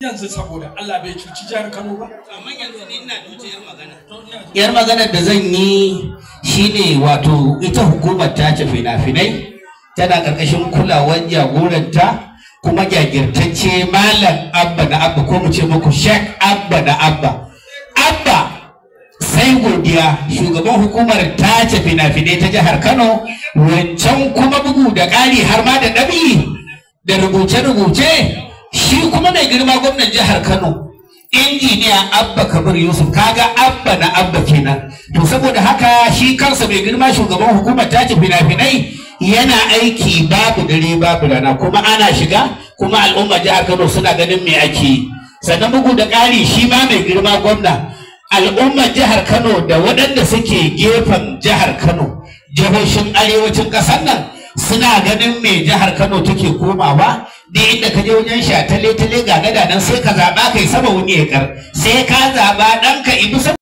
yanzu saboda Allah bai cuci jihar Kano ba. Amma yanzu ne ina da yar magana. Yar maganar da zan yi shine wato ita hukumar ta ce fina-finai tana ƙarƙashin kulawar jagoranta kuma jagirtacce Malam Abba na Abba ko mu ce muku Sheikh Abba na Abba. Abba sai godiya shugaban hukumar ta ce fina-finai ta jihar Kano, wancan kuma bugu da ƙari har ma da ɗabi da rubuce-rubuce shi kuma mai girma gwamnan jihar Kano injiniya Abba Kabir Yusuf. Kaga Abba na Abba kenan. To saboda haka shi kansa mai girma shugaban hukumar tace fina-finai yana aiki babu dare babu rana kuma ana shiga kuma al'umma jihar Kano suna ganin me ake yi. Sannan bugu da ƙari shi ma mai girma gwamna al'ummar jihar Kano da waɗanda suke gefen jihar Kano jihohin arewacin ƙasar nan suna ganin me jihar Kano take komawa. Da inda ka je wajen sha tale ga gada nan sai ka zaɓa kai sama wuni ya kar sai ka zaɓa ɗanka ibi